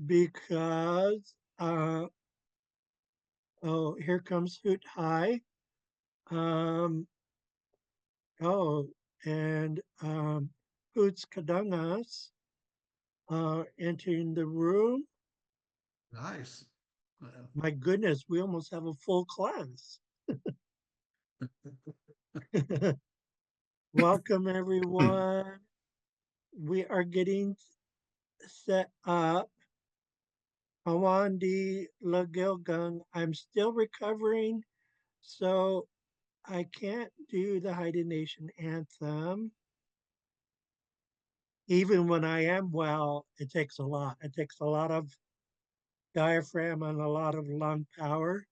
because oh, here comes Hoot High. Um, oh, and Hoots Kadangas entering the room. Nice. My goodness, we almost have a full class. Welcome, everyone. We are getting set up. Awandi Lagilgung. I'm still recovering, so I can't do the Haida Nation anthem. Even when I am well, it takes a lot. It takes a lot of diaphragm and a lot of lung power.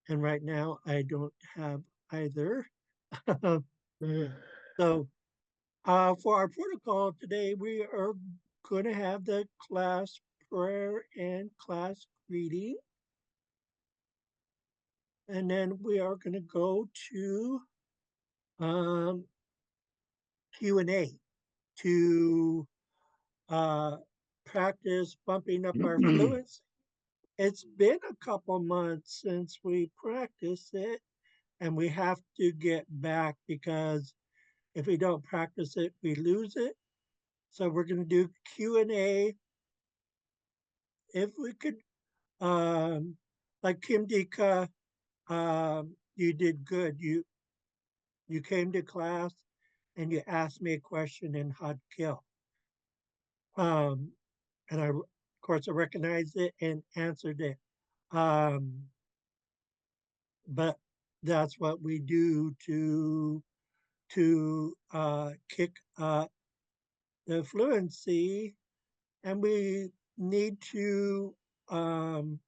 And right now, I don't have either. So, for our protocol today, we are going to have the class prayer and class greeting. And then we are going to go to um, Q&A to uh, practice bumping up our fluency. It's been a couple months since we practiced it, and we have to get back because if we don't practice it, we lose it. So we're going to do Q&A. If we could, um, like Kim Dika, you did good. You came to class and you asked me a question in Xaad Kil. Um, and of course, I recognized it and answered it. Um, but that's what we do to kick the fluency, and we need to. Um,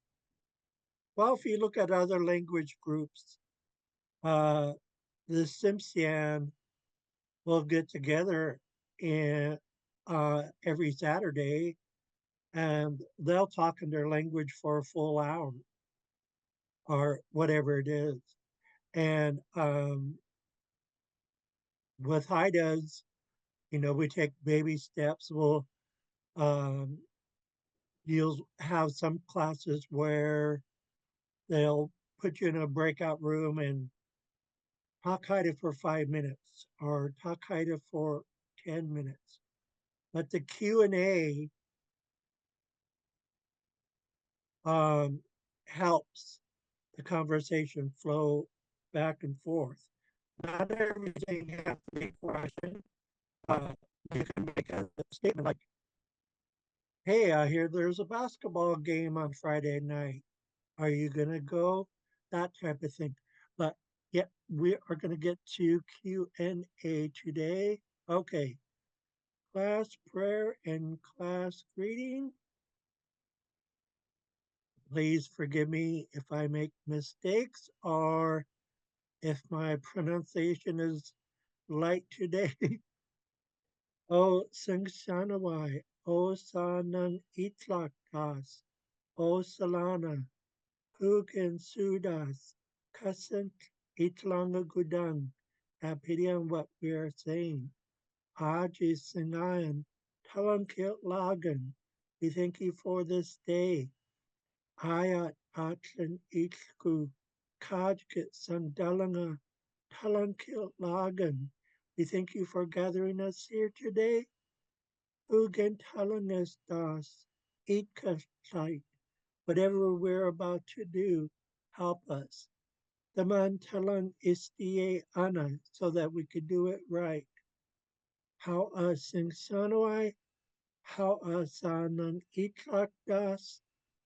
well, if you look at other language groups, uh, the Simpsian will get together in every Saturday, and they'll talk in their language for a full hour or whatever it is. And with Haidas, we take baby steps. Um, you'll have some classes where they'll put you in a breakout room and talk Haida for 5 minutes or talk Haida for 10 minutes. But the Q&A um, helps the conversation flow back and forth. Not everything has to be a question. Uh, you can make a statement like, hey, I hear there's a basketball game on Friday night. Are you going to go? That type of thing. But yeah, we are going to get to Q&A today. Okay, class prayer and class greeting. Please forgive me if I make mistakes or if my pronunciation is light today. O Singsanawai, O Sanan Itlaktas, O Salana, Hugan Sudas, Kasant Itlanga Gudang, Apedian what we are saying. Aji Singayan, Talankit Lagan, we thank you for this day. Ayat Atlan Itlku, Kajkit Sandalanga, Talankit Lagan, we thank you for gathering us here today. Ugen Talangas Das, Itkasite, whatever we're about to do, help us. The man talan istie ana, so that we could do it right. How a sing sanoi, how a sanan itlak das,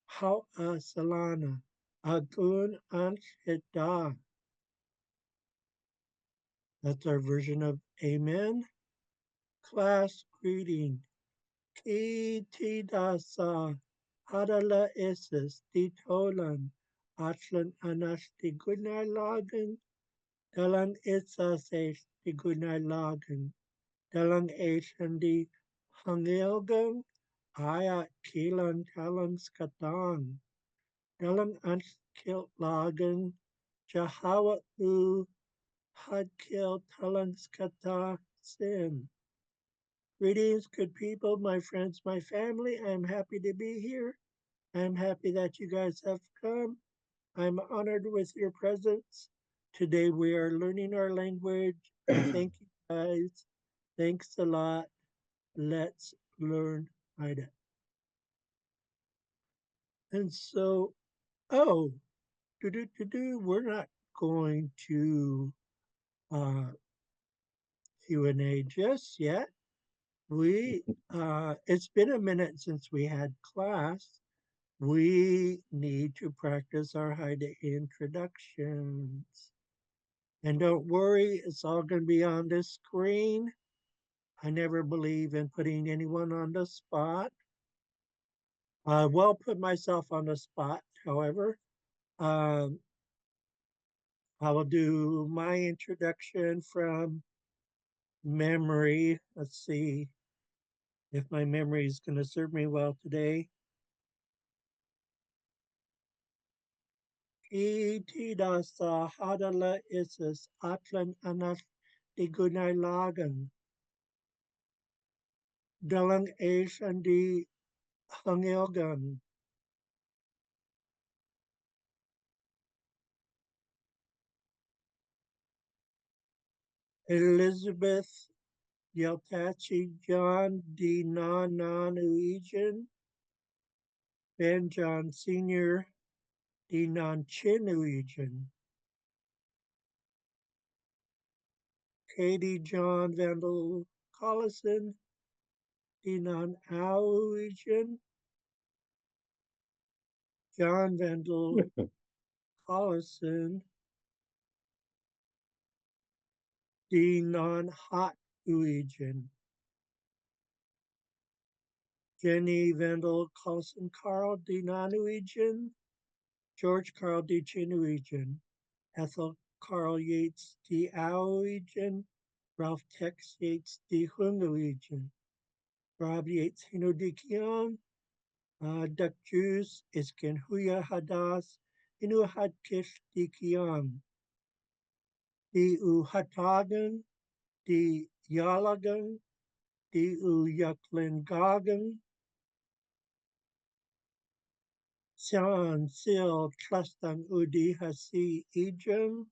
how a salana, agun anshida. That's our version of Amen. Class greeting. Ki ti dasa, adala isis, ditolan, atlan anasti gunai lagen, dalang isas di gunai lagen. Dalang Asian Hangilgang Aya Kilan Talang Skatang Dalang Anskil Lagan Jahawa U Hadkil Talang Skata Sin Greetings, good people, my friends, my family. I'm happy to be here. I'm happy that you guys have come. I'm honored with your presence. Today we are learning our language. Thank you guys. Thanks a lot. Let's learn Haida. And so, oh, we're not going to uh, Q&A just yet. It's been a minute since we had class. We need to practice our Haida introductions. And don't worry, it's all going to be on the screen. I never believe in putting anyone on the spot. I will put myself on the spot, however. Um, I will do my introduction from memory. Let's see if my memory is going to serve me well today. Tida sa hadala isis atlan anak di gunay lagan. Dalang Asian di hangilgan. Elizabeth Yeltachi John di non Uijan. Ben John Sr. di non Chin Uijan. Katie John Vandal Collison di non Uijan. John Vandal Collison di non Hot Uijan. Jenny Vandal Collison Carl di non Uijan. George Carl di Chinuijan, Ethel Carl Yates di Auijan, Ralph Tex Yates di Hungawijan, Rob Yates Hino di Kion, Duck Juice Iskin Huya Hadas, Inu Hadkish di Kion, di Uhatagan, di Yalagan, di Uyaklingagan, San Sil Trustan Udi Hasi Ijam,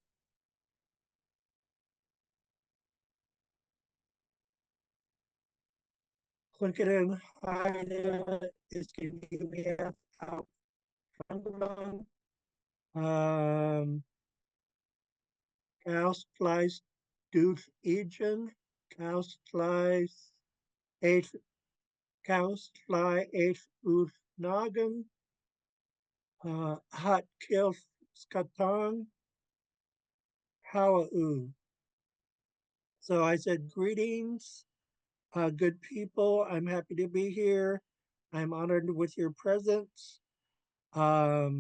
Clinton Haida is going to be out from Kaustfleisch durch Egen, Kaustfleisch eight Kaustfly eight Uth Nagen, Hot Kill Skatong, Hawa'u. So I said, greetings, good people. I'm happy to be here. I'm honored with your presence. I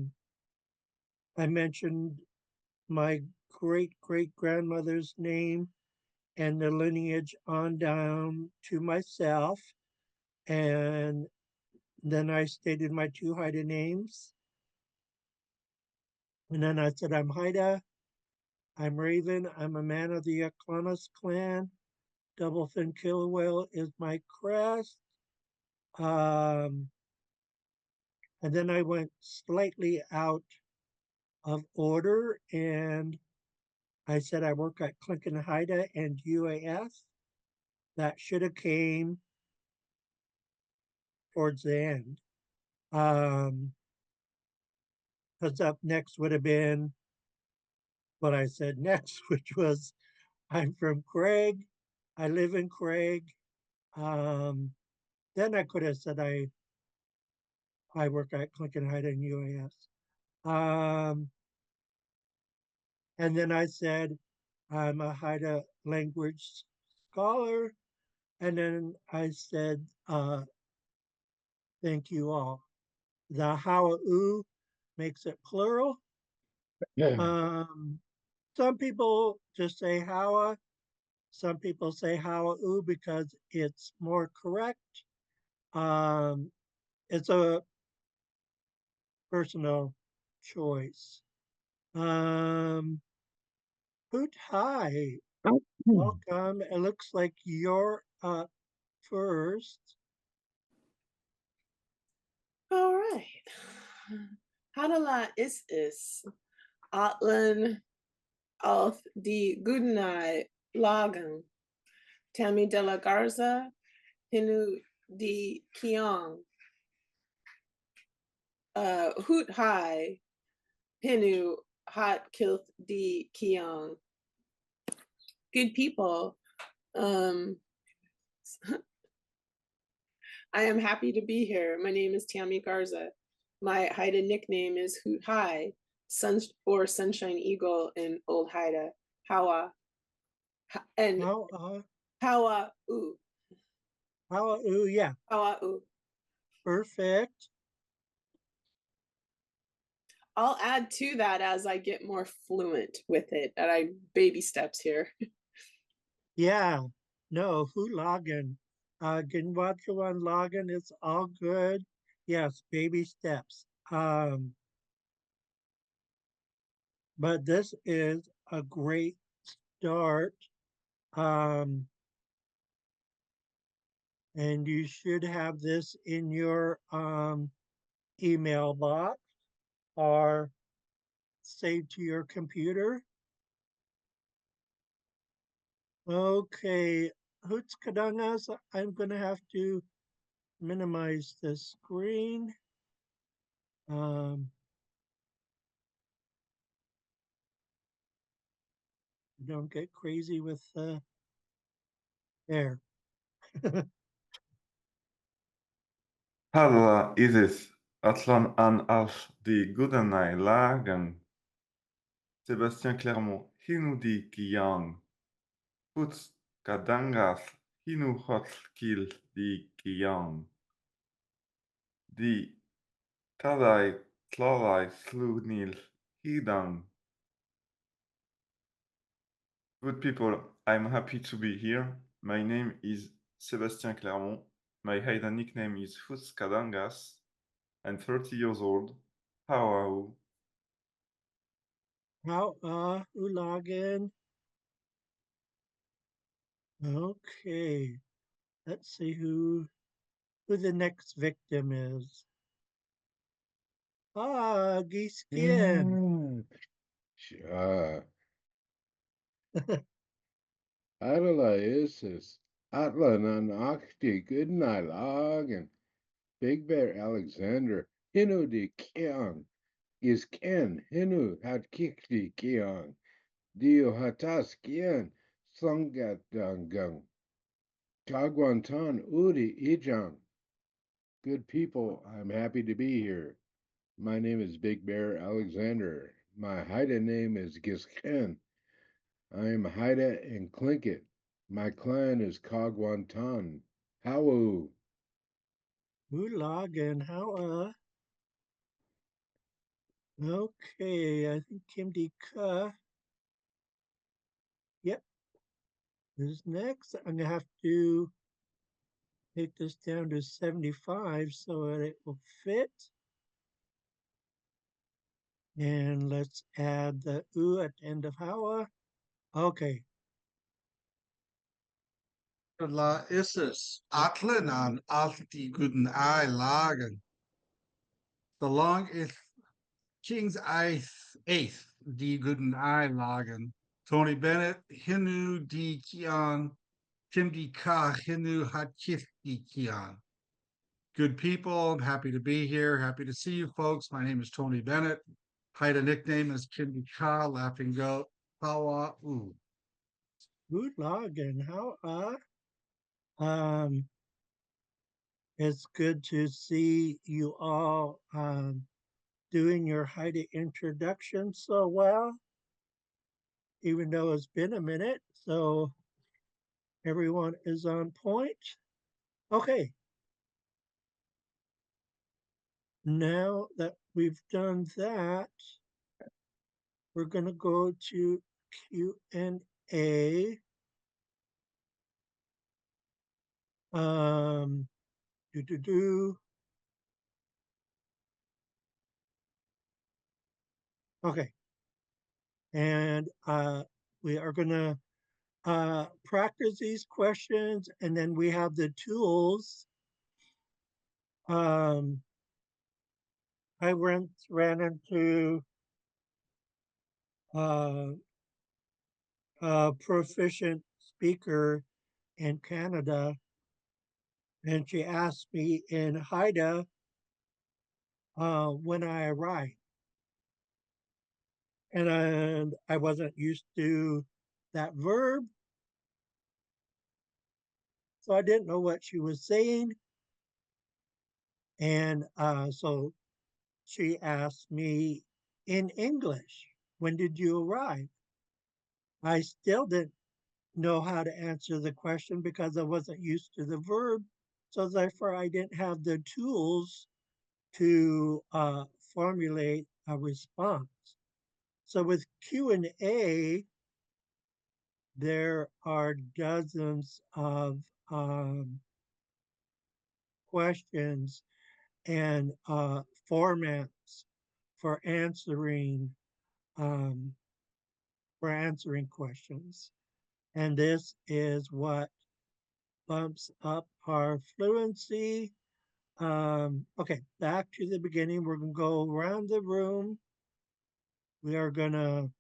mentioned my great grandmother's name and the lineage on down to myself. And then I stated my two Haida names. And then I said, I'm Haida, I'm Raven, I'm a man of the Aklanas clan. Double fin killer whale is my crest. Um, and then I went slightly out of order and I said I work at Clinton Haida and UAS. That should have came towards the end. Because up next would have been what I said next, which was I'm from Craig. I live in Craig. Um, then I could have said I work at Clinton Haida and UAS. And then I said I'm a Haida language scholar. And then I said, thank you all. The Hawa'u makes it plural. Um, some people just say Hawa. Some people say Hawa'u because it's more correct. Um, it's a personal choice. Hoot hi, welcome. It looks like you're up first. All right. Hadala is Atlan auf die Gudenai Lagen. Tammy de la Garza, Hinu di Kiong. Hoot Hai, Hinu Hot Kilth di Kiong. Good people. I am happy to be here. My name is Tammy Garza. My Haida nickname is Hoot Hai, or Sunshine Eagle in Old Haida. Hawa. And Hawa U. Hawa U, yeah. Hawa U. Perfect. I'll add to that as I get more fluent with it. And I baby steps here. Yeah. No, Hulagan. Ginwachuan Lagan, it's all good. Yes, baby steps. But this is a great start. And you should have this in your email box or saved to your computer. Okay, Hoots Kadangas, I'm going to have to minimize the screen. Don't get crazy with there. Halla is Atlan an als die Gudenai lagen. Sébastien Clermont, Hinu di Kiang. Puts Kadangas, Hinu Xaad Kil di Kiang. Di Tadai Tlalai Slunil Hidang. Good people, I'm happy to be here. My name is Sébastien Clermont. My Haida nickname is Futs Kadangas. I'm 30 years old. How are you? How who log in? Okay. Let's see who the next victim is. Geeskin. Sure. Adela Isis, Atlan an Akti, good night, Lagan, Big Bear Alexander, Hinu di Kiang, is Ken, Hinu hat Kikti Kiang, Dio hatas Kian, Sangat Dangang, Kagwantan Udi Ijang. Good people, I'm happy to be here. My name is Big Bear Alexander. My Haida name is Gisken. I am Haida and Tlingit. My clan is Kagwantan. Howoo. Who log in? How okay, I think Kim Ka. Yep. Is next. I'm gonna have to take this down to 75 so that it will fit. And let's add the U at the end of Hawa. Okay. La Isis, Atlan an auf die Gudenai lagen. The long is King's eighth, die Gudenai lagen. Tony Bennett, Hinu di Kian, Tim di Ka, Hinu Hatkif di Kian. Good people, I'm happy to be here. Happy to see you folks. My name is Tony Bennett. Haida nickname is Kim di Ka, Laughing Goat, Hawa U. Good login. How it's good to see you all doing your Haida introduction so well, even though it's been a minute. So everyone is on point. Okay. Now that we've done that, we're going to go to Q&A. Um, Okay. And we are going to practice these questions, and then we have the tools. I ran into a proficient speaker in Canada, and she asked me in Haida when I arrived. And I wasn't used to that verb, so I didn't know what she was saying. And so she asked me in English, when did you arrive? I still didn't know how to answer the question because I wasn't used to the verb. So therefore, I didn't have the tools to formulate a response. So with Q&A, there are dozens of questions and formats for answering um, questions. And this is what bumps up our fluency. Okay, back to the beginning. We're going to go around the room. We are going to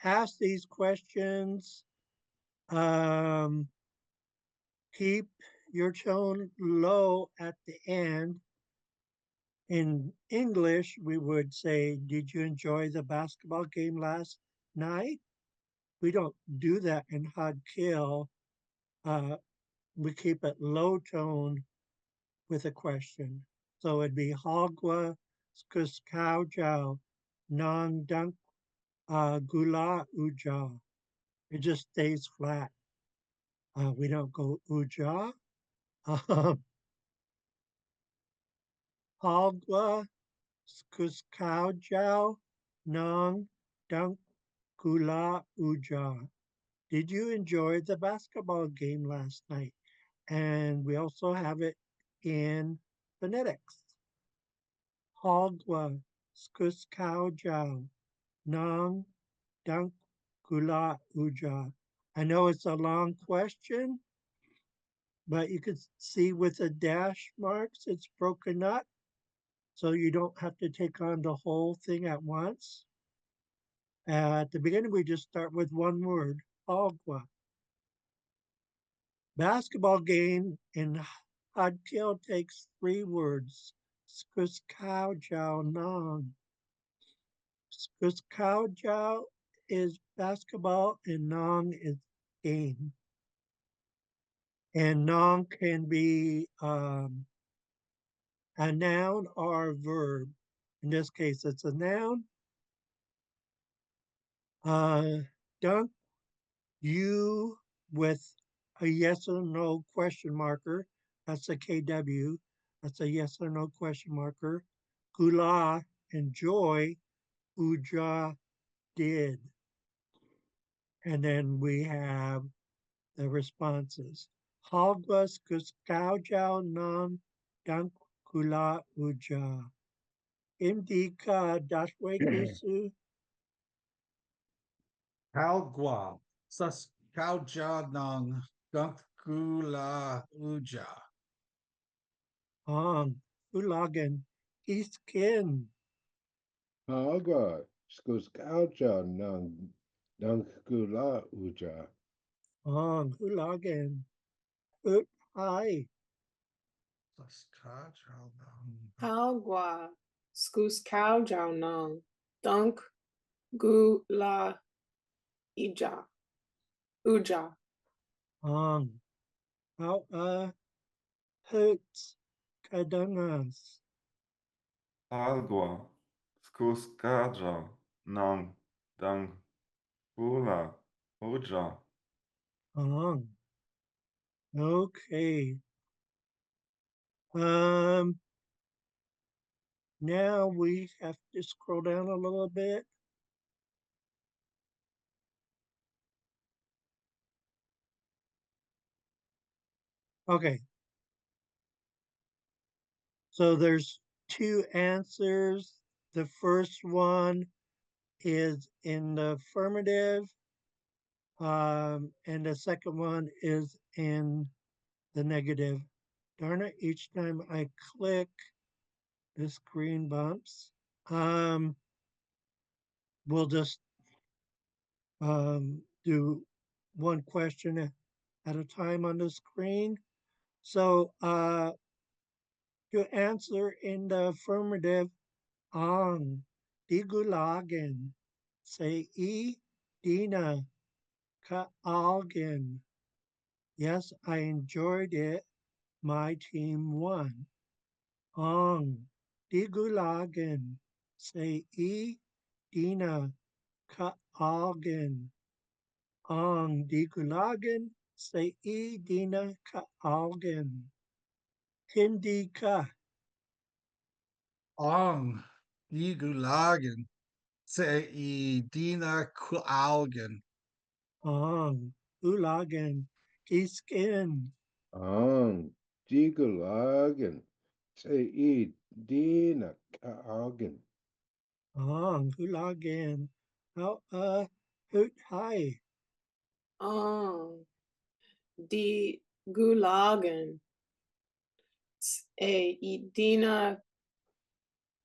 ask these questions. Keep your tone low at the end. In English, we would say, did you enjoy the basketball game last night? We don't do that in Xaad Kil. We keep it low tone with a question. So it'd be Hagwa Skuskauja Non Dunk Gula Uja. It just stays flat. We don't go Uja. Hagwa Skuskauja Non Dunk Gula Uja. Did you enjoy the basketball game last night? And we also have it in phonetics. Hogwa, Skuskauja, Nang, Dunk, Kula, Uja. I know it's a long question, but you can see with the dash marks, it's broken up. So you don't have to take on the whole thing at once. At the beginning, we just start with one word, Hogwa. Basketball game in Xaad Kil takes 3 words. Skuskauja, Nang. Skuskauja is basketball and Nong is game. And Nong can be a noun or a verb. In this case, it's a noun. Dunk, you with a yes or no question marker. That's a KW. That's a yes or no question marker. Gula, enjoy. Uja, did. And then we have the responses. Hogwas kuskaujau non dunk kula uja. Imdika dashwe kusu. Halgua, Saskauja Nung, Gunkula Uja. Hong ulagan iskin. Hagwa, Skuskauja, Nang Gula Uja. Hong ulagan ut hai. Saskauja Nung. Hagwa, Skus Cow Jiao Nong, Dunk Gu La Ija, Uja. Hong how hurts kadungas. Algua, Skuskaja, Nang, Dang, Bula, Uja. Hong. Okay. Now we have to scroll down a little bit. Okay. So there's 2 answers. The first one is in the affirmative, and the second one is in the negative. Darn it, each time I click, the screen bumps. We'll just do one question at a time on the screen. So to answer in the affirmative, ang digulagan, say e dina kaalgan. Yes, I enjoyed it. My team won. Ang digulagan, say e dina kaalgan. Ang digulagan, say e dina kaalgan. Hindi ka. Ong Nigulagan Se I Dina Kualgan. Ang ulagan. Kiskin. Ang digulagan sa I dina kaagan. Ang ulagan. How hoot hi. Oh, die Gulagen. Idina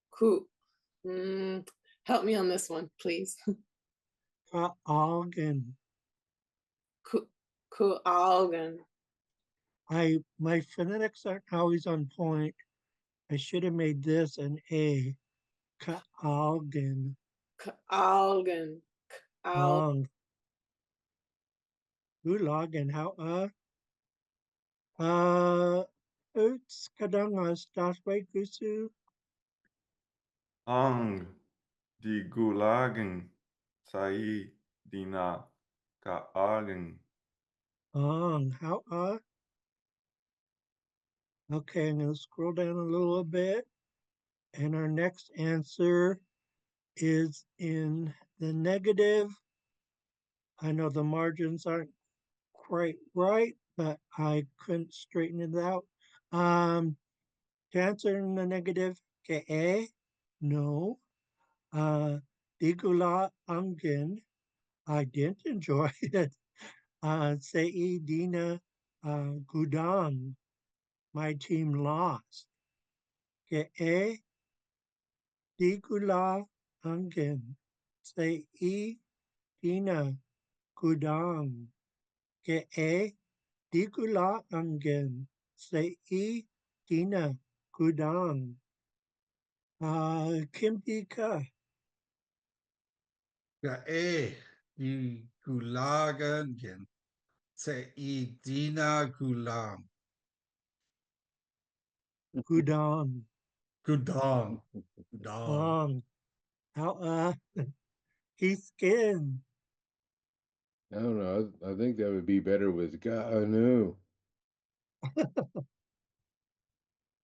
Ku. Help me on this one, please. Kaalgan. Kualgan. My phonetics aren't always on point. I should have made this an A. Kaalgan. Algan. Ang ulagan. How oots kadangas dasway gusu. Ang di gulagen sai dina kaagen. Ang how Okay, I'm going to scroll down a little bit. And our next answer is in the negative. I know the margins aren't quite right, but I couldn't straighten it out. To answer in the negative, ke no. Digula angin, I didn't enjoy it. Sei dina gudang, my team lost. Ke digula angin, sei dina gudang. Ke digula angin, sei dina gudang. Kimpi ka. Ga E Di Gulagan Se I Dina Gulam. Gudang. Gudong. Gudong. How he's skin. I don't know. I think that would be better with gaanu.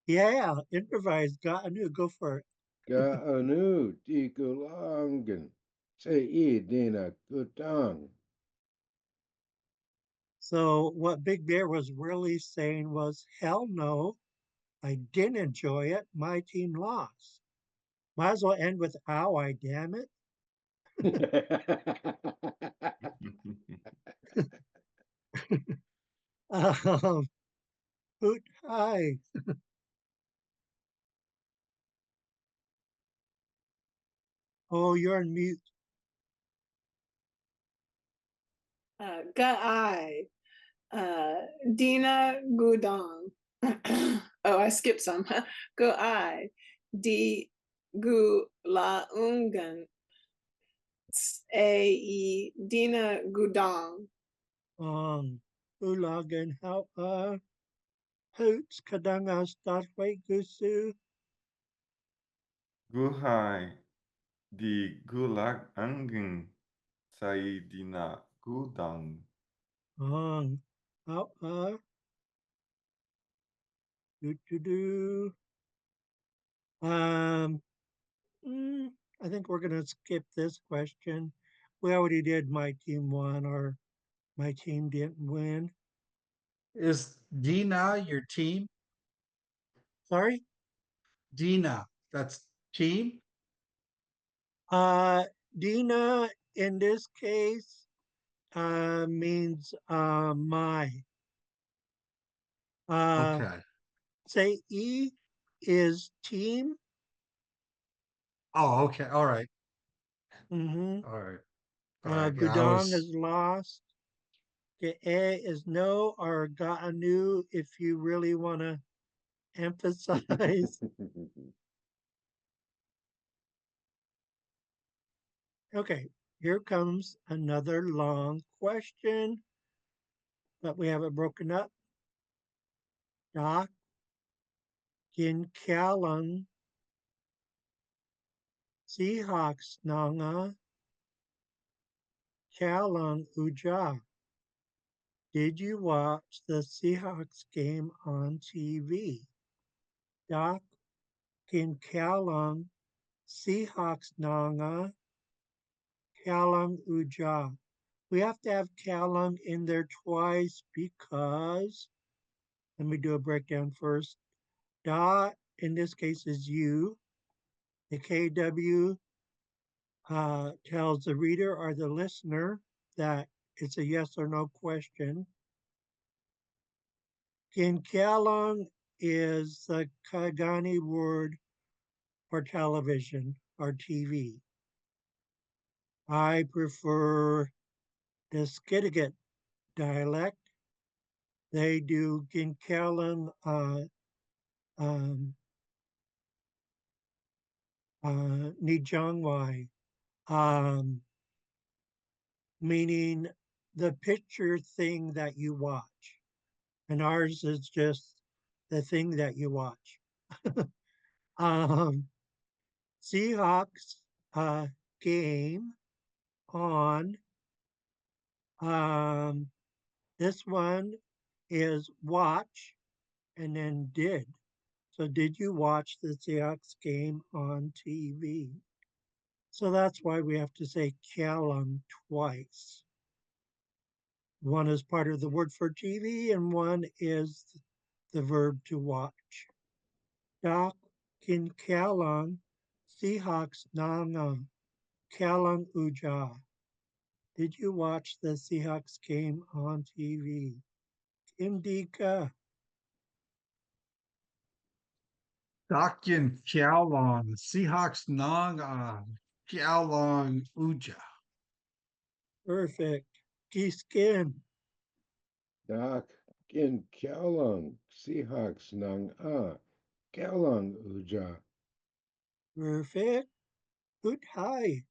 Yeah, improvise. Got a new. Go for it. Gaanu digulagan sa I dina gudang. So what Big Bear was really saying was, hell no, I didn't enjoy it. My team lost. Might as well end with ow, I damn it. Hoot hi. Oh, you're on mute. Ga'ai. Dina Gudong. Oh, I skipped some. Ga'ai. Di Gu La Ungan. Dina Gudong. Ulagan how hoots kadangas datway gusu. Guhai di gulag angin sai dina gudang. How do do do. Um I think we're gonna skip this question. We already did my team won or my team didn't win. Is Dina your team? Sorry? Dina, that's team? Dina in this case means my. Okay. Say E is team. Oh, okay. All right. Mm-hmm. All right. All right. Yeah, I Gudong was. is lost. Get A is no, or Gaanu if you really want to emphasize. Okay, here comes another long question, but we have it broken up. Dak Gin Kialang Seahawks Nanga Kialang Uja. Did you watch the Seahawks game on TV? Dak Gin Kialang Seahawks Nanga Kialang Uja. We have to have Kalung in there twice because, let me do a breakdown first. Da, in this case, is you. The KW tells the reader or the listener that it's a yes or no question. Kinkalung is the Kagani word for television or TV. I prefer the Skidegate dialect. They do Ginkalung um, Nijangwai, meaning the picture thing that you watch. And ours is just the thing that you watch. um, Seahawks game on. Um, this one is watch and then did. So did you watch the Seahawks game on TV? So that's why we have to say Callum twice. One is part of the word for TV and one is the verb to watch. Dak kin Callum Seahawks Nanga Callum Uja. Did you watch the Seahawks game on TV? Indika. Dakin Kiaolong, Seahawks Nong, Kiaolong Uja. Perfect. Giskin. Dak Gin Kialang Seahawks Nang Kialang Uja. Perfect. Good high.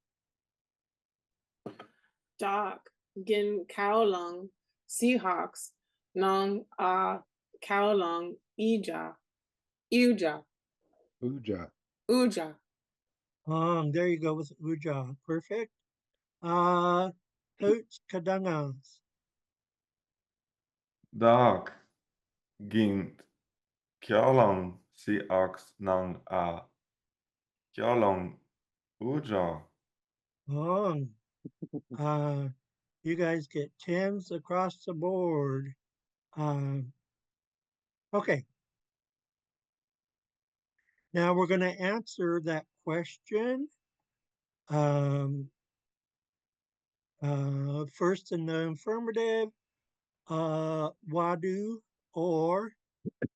Doc, Gin Kowlung, Seahawks, Nong Kowlung, Uja, Uja. Uja. There you go with Uja. Perfect. Hoots Kadangas. Dag ging Kjalang Seahawks Nang A. Kjalang Uja. Uh, you guys get 10s across the board. Okay. Now we're going to answer that question. First in the affirmative, wadu, or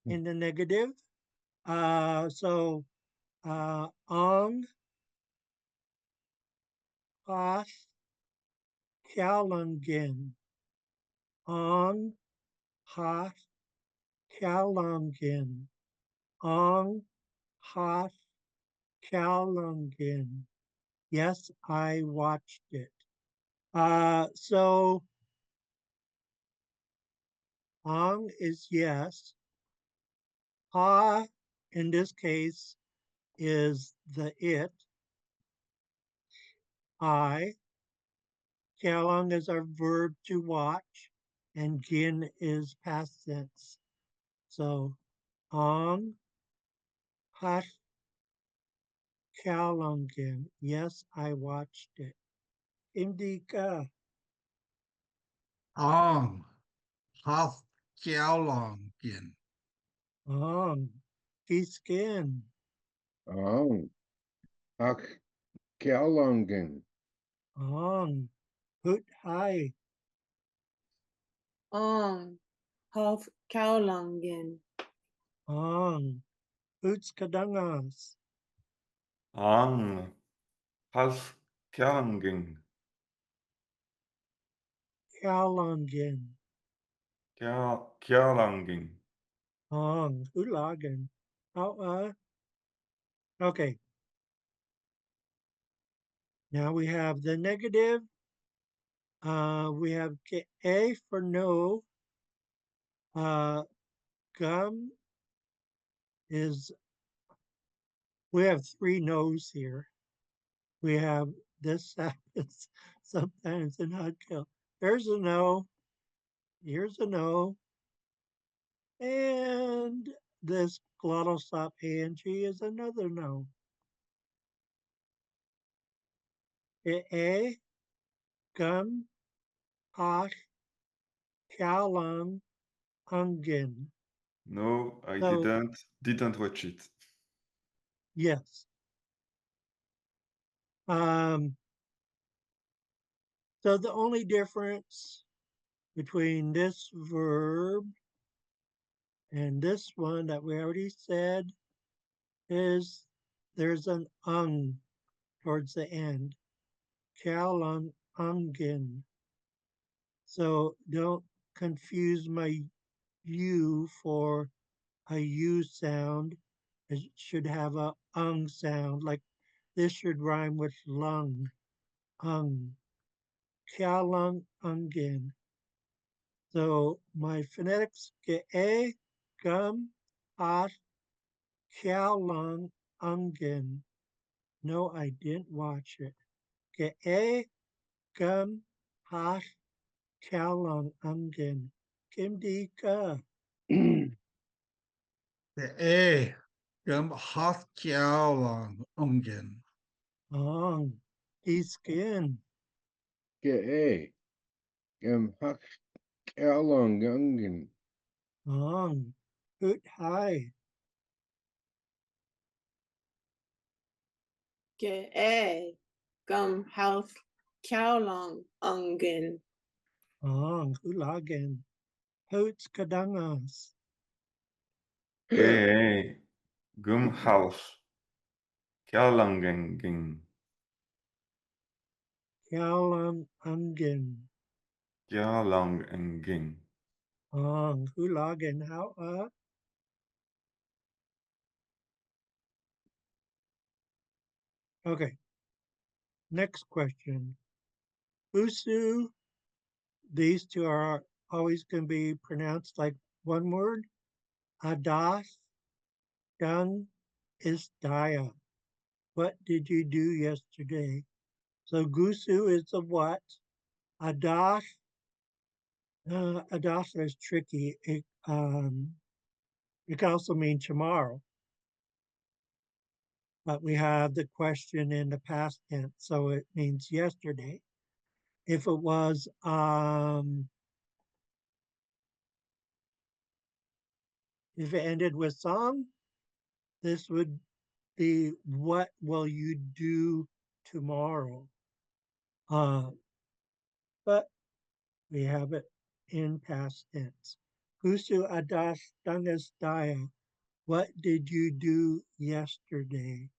in the negative. Ong, pas, kalungen. Ong, pas, kalungen. Ong, pas, kalungen. Yes, I watched it. So Ong is yes. Ha, in this case, is the it. I. Kalong is our verb to watch, and gin is past tense. So Ong, hat, kalongin. Yes, I watched it. Indika. Ong, Hoth Kiaolong Gin. Ong, kiskin. Hak Kialangin. Ong. Hoot Hai. Ong. Half Kaulungen. Ong. Hoots Kadangas. Ang. Half Kerlanging. Kalungen. Kerlanging. Ong. Hulagen. Okay. Now we have the negative. We have A for no. Gum is, we have 3 no's here. We have this happens sometimes in Xaad Kil. There's a no. Here's a no. And this glottal stop ANG is another no. A, gum, ach, kalang, ungen. No, I So, didn't watch it. yes. So the only difference between this verb and this one that we already said is there's an ung towards the end. Kalang ungen. So don't confuse my U for a U sound. It should have a ung sound. Like this should rhyme with lung. Ung. Kalang ungen. So my phonetics get A, gum, hot, kalang ungen. No, I didn't watch it. Get A, gum, hot, kalang ungen. Kim di ka. The A. Half Kaulungen. Ong. Skin. Ke hak kalongungan. Ong. Hoot hai. Ge Gum Half Kaulong Ungen. Ong. Hulagen. Hoots kadangas. Hey, Gum Half. Kerlanging. Kalang ungen. Kerlanging. Ong. Hulagen. How Okay. Next question. Usu. These two are always going to be pronounced like one word. Adas. Dung is daya. What did you do yesterday? So gusu is the what. Adas. Adas is tricky. It can also mean tomorrow. But we have the question in the past tense, so it means yesterday. If it was if it ended with song, this would be what will you do tomorrow? But we have it in past tense. Gusu adas dangas daya. What did you do yesterday?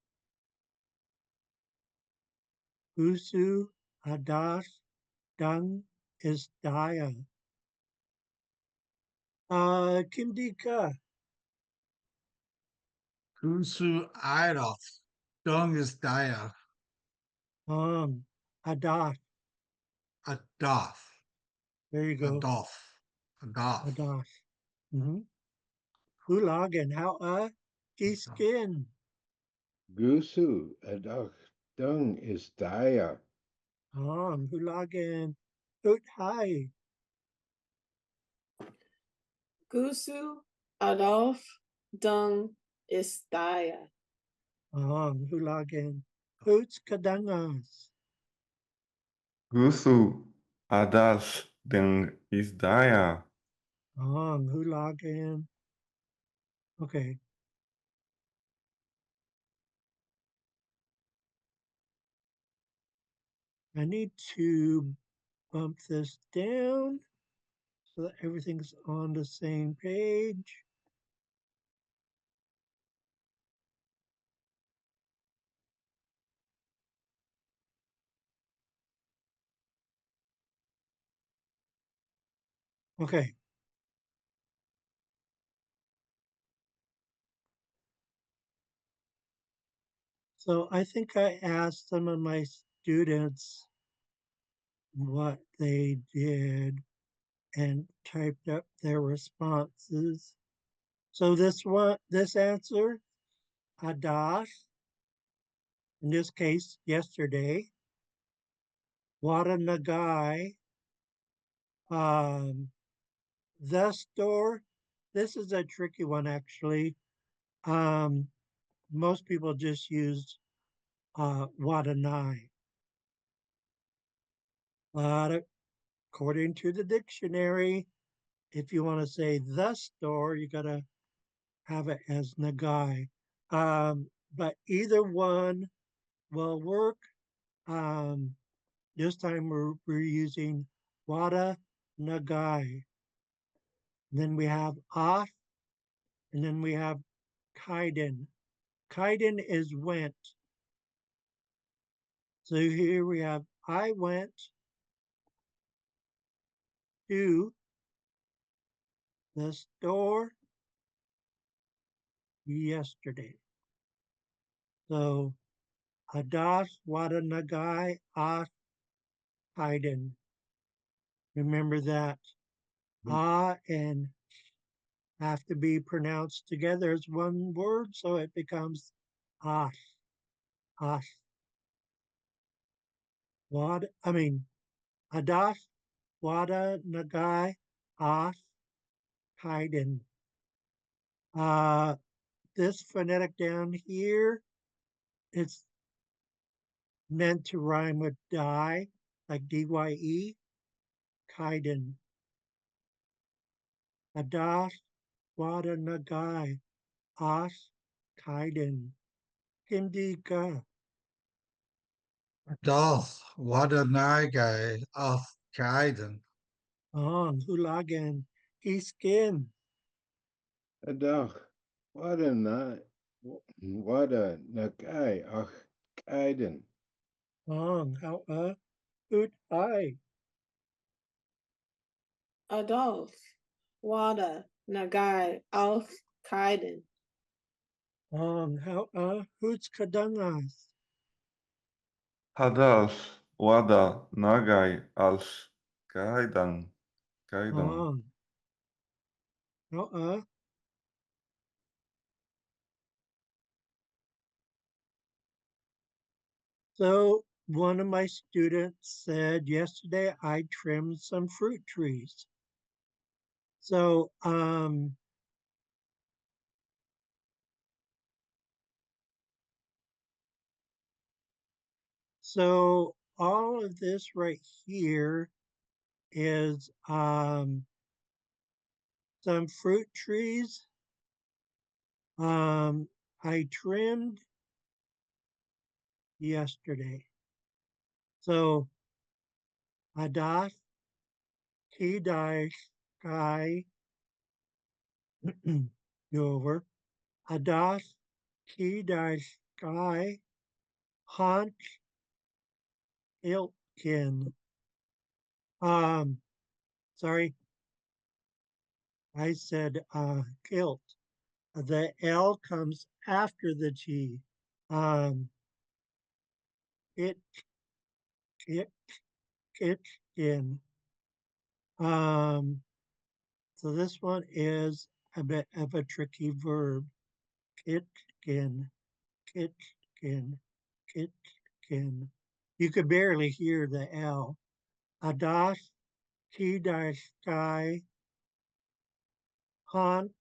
Gusu adas dung is daya. Kimdika. Kusu Idof. Dung is Daya. Adas. Adof. There you go. Adof. Adof. Adas. Mm-hmm. Hulagan. How skin. Gusu adak dung is daya. Hulagan. Hoot hai. Gusu Adolf Dung Istaya. Hulagan. Hoots kadangas. Gusu. Adas. Deng is Daya. Hulagan. Okay. I need to bump this down so that everything's on the same page. Okay. So I think I asked some of my students what they did and typed up their responses. So this answer, Adas, in this case, yesterday, Watanagai, um, the store. This is a tricky one, actually. Um, most people just use Watanai. But according to the dictionary, if you want to say the store, you got to have it as Nagai. But either one will work. Um, this time we're using Wada Nagai. Then we have off, and then we have Kaiden. Kaiden is went. So here we have I went to the store yesterday. So Adas Wada Nagai Off Kaiden. Remember that ah and have to be pronounced together as one word, so it becomes ah, ah. Wada, I mean, Adas, Wada, Nagai, ah, Haydn. Uh, this phonetic down here, it's meant to rhyme with die, like D-Y-E, Kaiden. Adas, Wada, Nagai, As, Kaiden. Hindika. Dolph, what a nice guy of Kaiden. On, Hulagan, Iskin. Adach, what a night, what a nakai, ach, kaiden. On, how Ut, I. Adolf, Wada, Nagai, Alf, Kaiden. On, how Hoots Kadangas. Hadash, Wada, Nagai, Alsh, Kaidan, Kaidan. On, how So one of my students said yesterday I trimmed some fruit trees. So so all of this right here is some fruit trees. I trimmed yesterday. So Adas Kidai Sky go over. Adas Kidai Sky Hunt Ilkin. Sorry, I said kilt. The L comes after the G. Um, it, it, in. Um, so this one is a bit of a tricky verb. Kitkin, kitkin, kitkin. You could barely hear the L. Adas, Kidai Sky, Honk,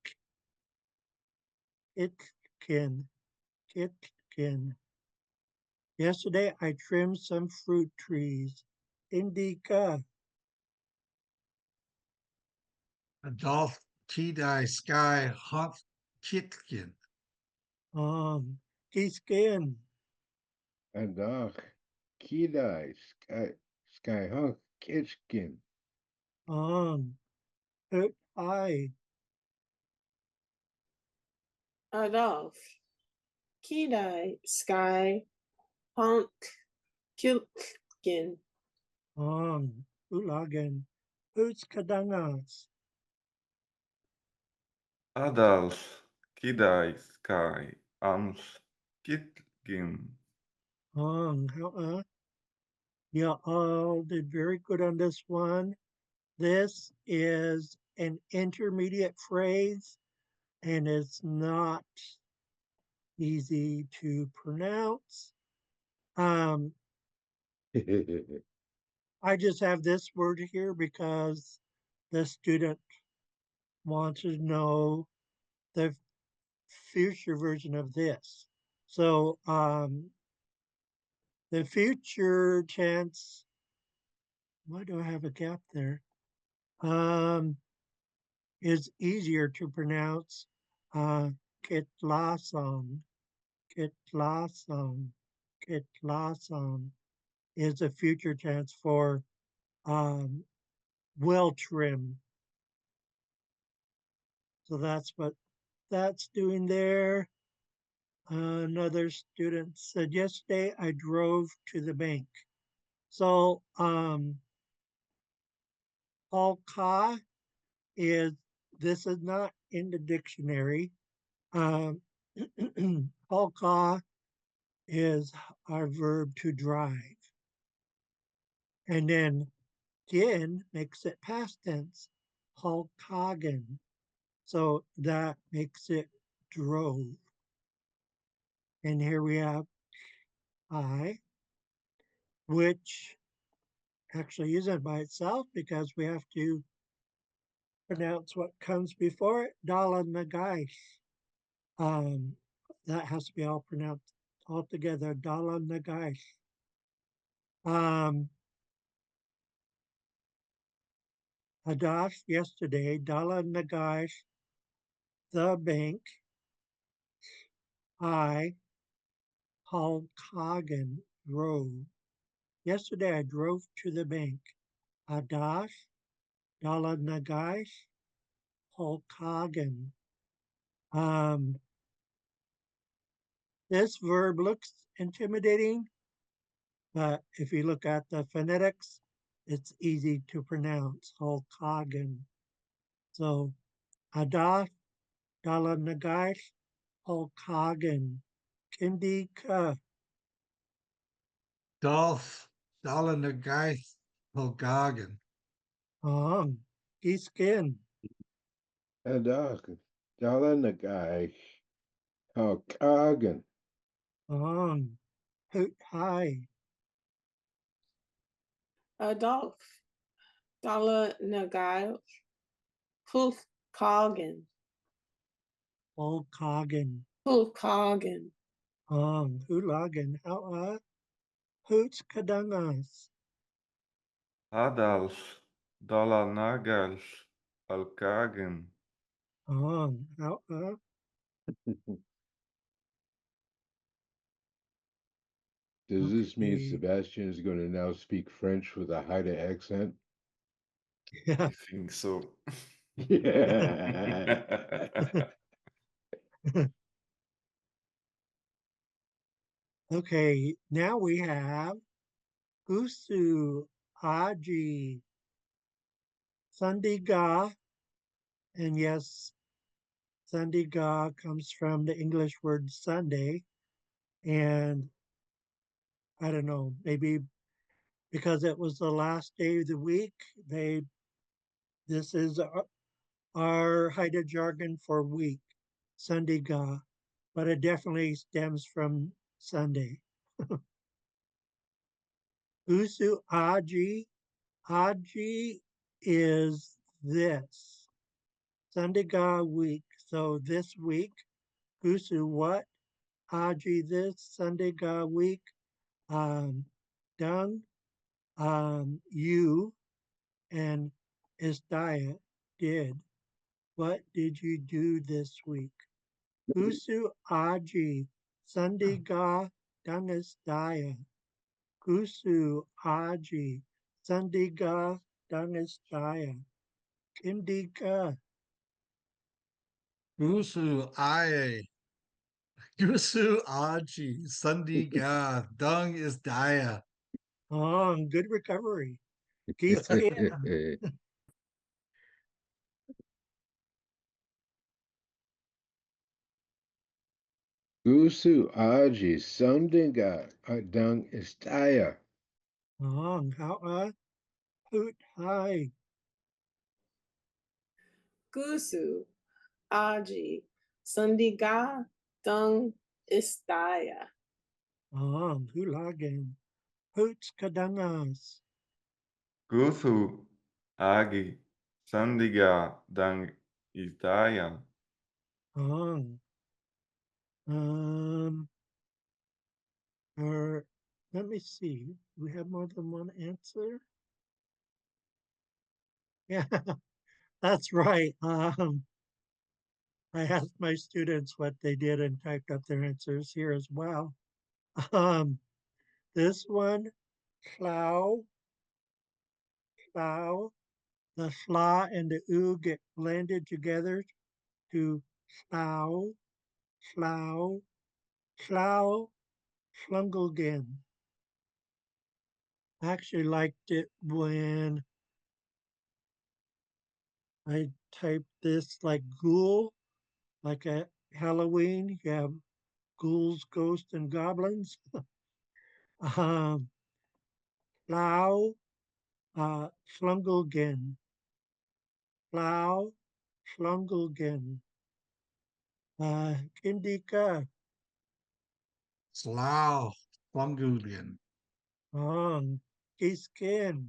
Itkin, kitkin. Yesterday I trimmed some fruit trees. Indica. Adolf, Tidai, Sky, Hunt, Kitkin. Kiskin. Adach, Kidai, Skyhawk, Kitchkin. Hoot Hi. Adolf. Kidai. Sky. Honk. Kilkin. Ulagen. Hoots Kadangas. Adals, Kidai, Sky, Ans, Kitgin. You all did very good on this one. This is an intermediate phrase and it's not easy to pronounce. I just have this word here because the student wants to know the future version of this. So the future tense, why do I have a gap there? Is easier to pronounce. Kitlason, Kitlason, Kitlason is a future tense for well trimmed. So that's what that's doing there. Another student said, yesterday I drove to the bank. So Alka this is not in the dictionary. Alka is our verb to drive. And then gin makes it past tense, Hulkagen. So that makes it drove. And here we have I, which actually isn't by itself because we have to pronounce what comes before it, Dala Nagaish. That has to be all pronounced all together, Dala Nagaish. Hadash yesterday, Dala Nagash, the bank, I, Halkagen, drove. Yesterday I drove to the bank. Hadash, Dala Nagash, Halkagen. This verb looks intimidating, but if you look at the phonetics, it's easy to pronounce, Halkagen. So, Hadash, Dala Nagash, Halkagen. Kindika. Dolph, Dalanagaith, Hulgagen. Giskin. Adak, Dalanagaish, Halkagen. Hoot Hi. Adolf. Dala Nagai. Hulkagen. Halkagen. Hulkagen. Hulagen. How Hoots Kadangas. Adals, Dalanagals, Alkagen. How Does this mean okay. Sebastian is going to now speak French with a Haida accent? I think so. Yeah. Okay, now we have Usu Aji Sandiga. And yes, Sandiga comes from the English word Sunday. And I don't know, maybe because it was the last day of the week, this is our Haida jargon for week, Sandiga, but it definitely stems from Sunday. Usu Aji. Aji is this. Sandiga week. So this week, Usu what? Aji this Sandiga week. Dung, you, and Istaya did. What did you do this week? Usu Aji Sandiga Dangastaya. Gusu Aji Sandiga Dangestaya Kindika. Gusu Aye. Gusu Aji. Sundiga. Dung is Daya. Oh, good recovery. Giskin. Gusu Aji Sundinga Dung Istaya. Oh, how hoot hi. Gusu, Aji, Sundiga, Dung, Istaya. Oh, hulagen. Hoots kadangas. Guthu, Agi, Sandiga, Dang, Isdaya. Oh. Or let me see. We have more than one answer. Yeah, that's right. I asked my students what they did and typed up their answers here as well. Um, this one, plow, plow. The schla and the u get blended together to plow, plow, plow, flungelgen. I actually liked it when I typed this like ghoul, like at Halloween. You have ghouls, ghosts, and goblins. um, plow, flungelgen, plow, flungelgen. Indika, Slough. Fungulian. on, giskin,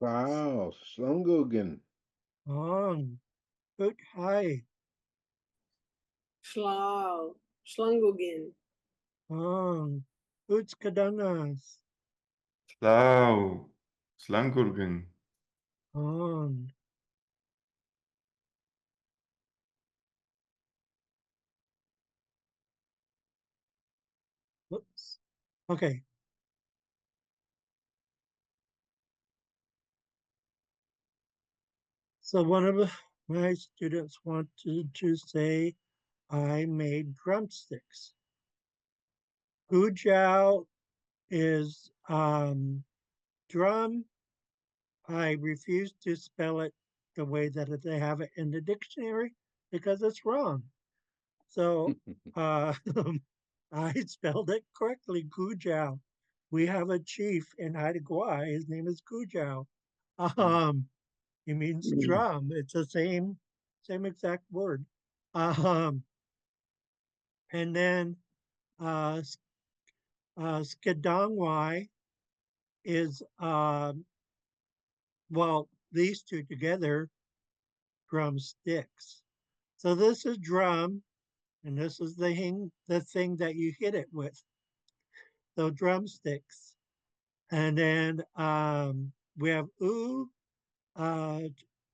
Wow, Slungogen. on, put high, Schlau, Schlungugin. on, utskadangas, Slau, Slangurgen. on. Whoops. Okay. So one of my students wanted to say, I made drumsticks. Gujao is drum. I refuse to spell it the way that they have it in the dictionary because it's wrong. So uh, I spelled it correctly, Gujao. We have a chief in Haida Gwaii. His name is Gujao. Um, he means drum. It's the same exact word. Um, and then uh, Skidongwai is well, these two together, drumsticks. So this is drum, and this is the thing that you hit it with. So drumsticks. And then we have ooh, uh,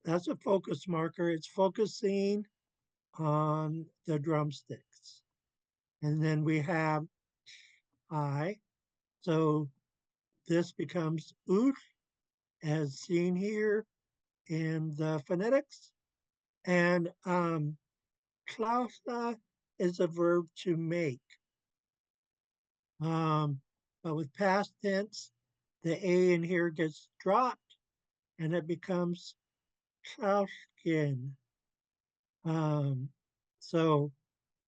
that's a focus marker. It's focusing on the drumsticks. And then we have I. So this becomes oof, as seen here in the phonetics. And klausa is a verb to make. But with past tense, the A in here gets dropped and it becomes klauskin. So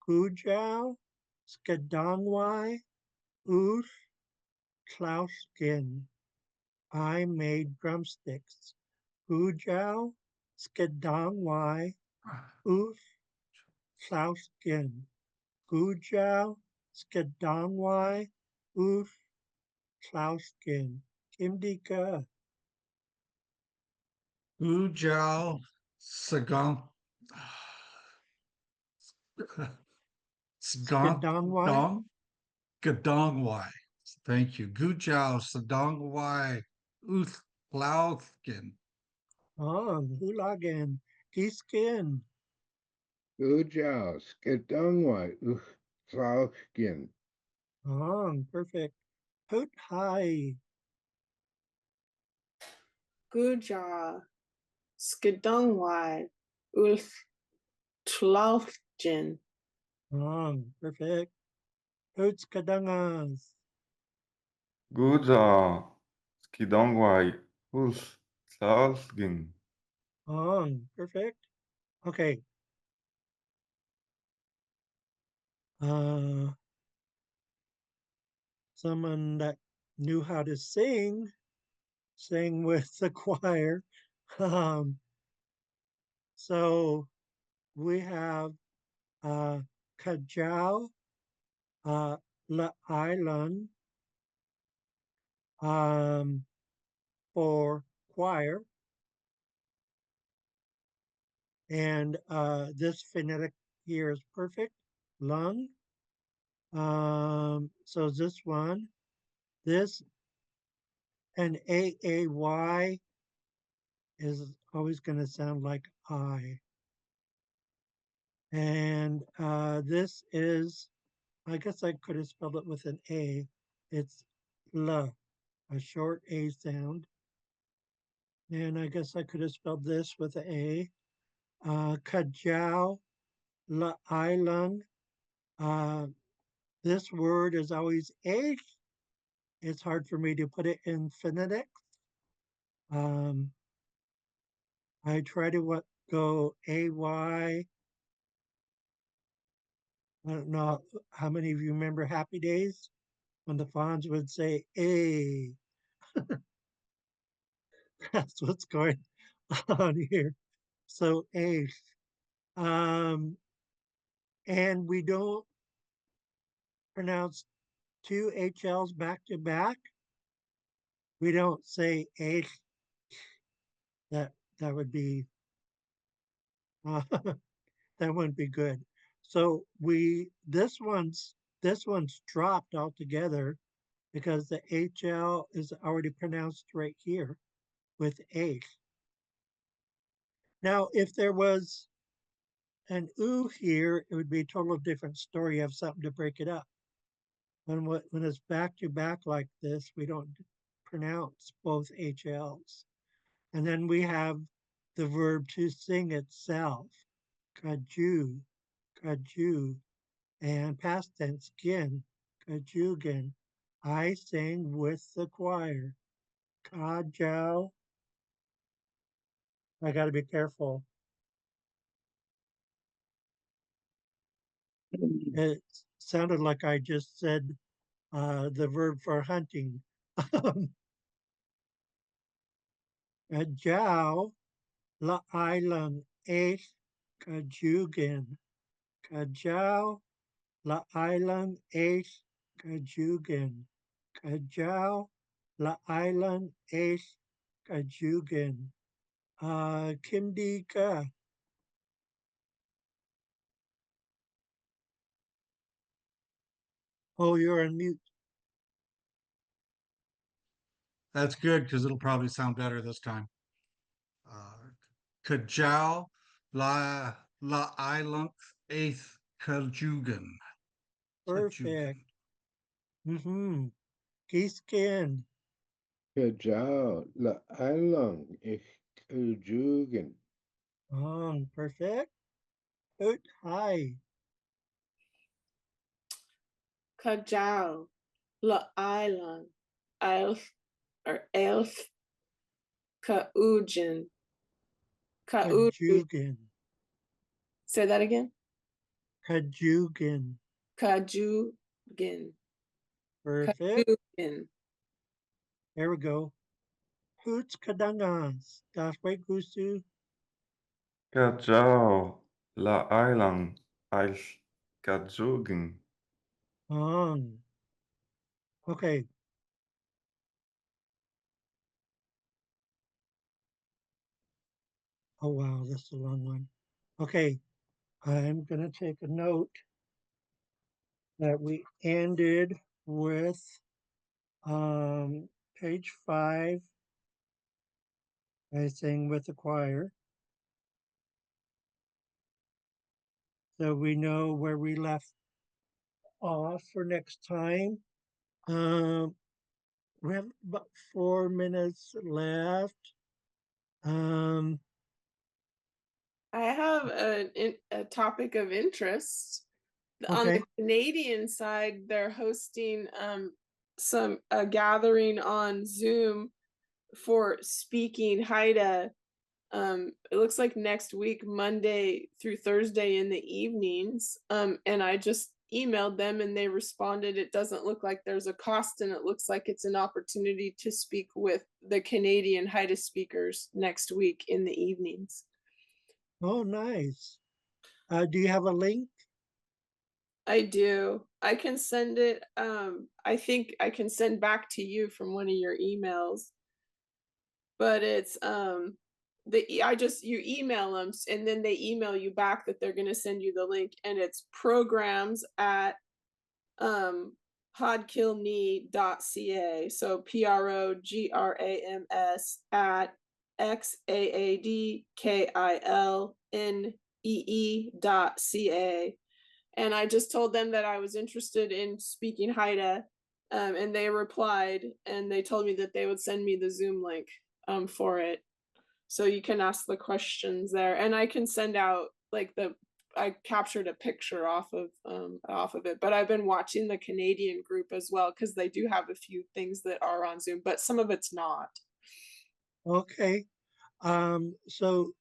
Kujau, Skadongwai, Oof, Klauskin. I made drumsticks. Kujau, Skadongwai, Oof, Klauskin. Kujau, Skadongwai, Oof, Klauskin. Kimdika. Ujao. Sagong. Skunk. Skadongwai. Dong. Gadongwai. Thank you. Gujao. Sadongwai. Uth. Lauthkin. Hulagan. Kiskin. Ujao, Skidongwai, Klauskin. Perfect. Hoot high. Guja, Skidungwai, Ulf Tlaufjin. Perfect. Hoots kadangas. Guja, Skidongwai, Huls, Tlalsgin. Perfect. Okay. Someone that knew how to sing with the choir. So we have Kajau La Island for choir. And this phonetic here is perfect. Lung. So this one, this and AAY is always going to sound like I. And this is, I guess I could have spelled it with an A. It's L, a short A sound. And I guess I could have spelled this with an A. Kajau, La Island. This word is always A. It's hard for me to put it in phonetics. I try to go AY. I don't know how many of you remember Happy Days when the Fonz would say A. That's what's going on here. So A. And we don't pronounce two HLs back to back. We don't say A. That would be that wouldn't be good. So this one's dropped altogether because the HL is already pronounced right here with A. Now, if there was an oo here, it would be a total different story. You have something to break it up. When it's back to back like this, we don't pronounce both HLs. And then we have the verb to sing itself, kaju, kaju, and past tense, gin, kajugan. I sing with the choir, kajau. I got to be careful. It sounded like I just said the verb for hunting. Kajau, la island, eight, kajugan. Kajau, la island, eight, kajugan. Kajau, la island, eight, kajugan. Kimdika. Oh, you're on mute. That's good because it'll probably sound better this time. Kajau la Island eighth Kajugan. Perfect. Mm-hmm. Kiskin. Kajau, la Island, ich Kajugan. Perfect. Hoot hi. Kajau, La Island, Elf, Kaujin. Kajugan. Say that again. Kajugan. Kajugin. Perfect. Kajugin. There we go. Hoots kadangas. Dashway gusu. Kajau, La Island, I'll Kajugen. Okay. Oh wow, that's a long one. Okay, I'm gonna take a note that we ended with page 5. I sang with the choir. So we know where we left off for next time. we have about 4 minutes left. Um, I have a topic of interest. On the okay. Canadian side, they're hosting a gathering on Zoom for speaking Haida. It looks like next week, Monday through Thursday in the evenings. And I just emailed them and they responded, it doesn't look like there's a cost and it looks like it's an opportunity to speak with the Canadian Haida speakers next week in the evenings. Oh, nice. Do you have a link? I do. I can send it. I think I can send back to you from one of your emails. But it's you email them and then they email you back that they're gonna send you the link, and it's programs at xaadkilne.ca. So programs at xaadkilnee.ca. And I just told them that I was interested in speaking Haida, and they replied and they told me that they would send me the Zoom link for it. So you can ask the questions there, and I can send out like I captured a picture off of it, but I've been watching the Canadian group as well because they do have a few things that are on Zoom, but some of it's not. Okay. So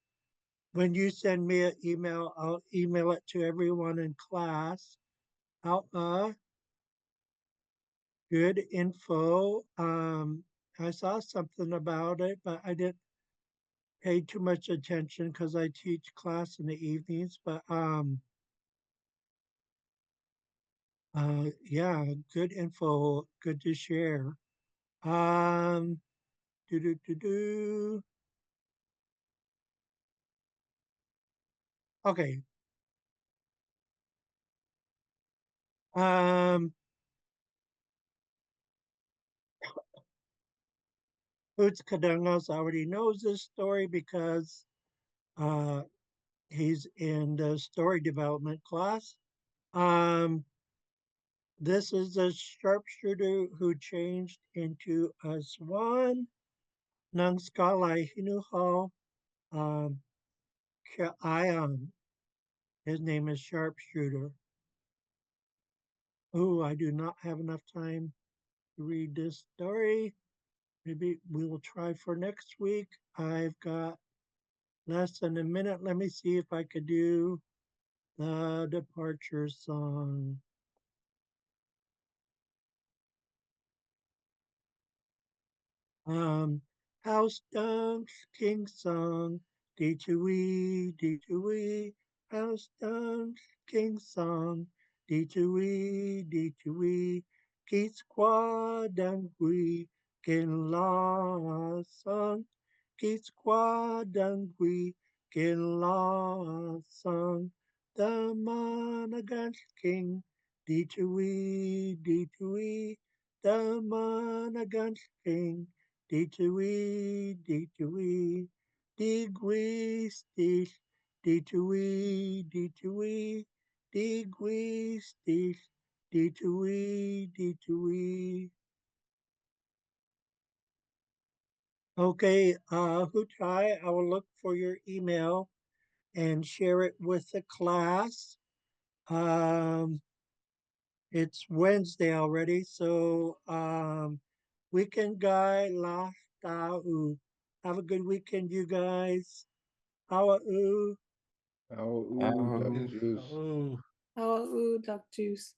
when you send me an email, I'll email it to everyone in class. Good info. I saw something about it, but I didn't pay too much attention because I teach class in the evenings. But yeah, good info. Good to share. Um, do do do do. Okay. Um, Hoots Kadangos already knows this story because uh, he's in the story development class. Um, this is a sharpshooter who changed into a swan. Nang skalai hinuho Kaian. His name is Sharpshooter. Oh, I do not have enough time to read this story. Maybe we will try for next week. I've got less than a minute. Let me see if I could do the departure song. House Dunks, King Song, D2E, D2E, House Dunks, King Song, D2E, D2E, Keith Squad Dangui, Kin La Song, Keith Squad Dangui, Kin La Song, the Monaghan King, D2E, D2E, the Monaghan King. D2E, D2E, degrees, D2E, D2E, degrees, D2E, D2E. Okay, Hutai, I will look for your email and share it with the class. It's Wednesday already, so weekend guy la tau. Have a good weekend, you guys. How How ooh, duck juice. Oh, Duck Juice.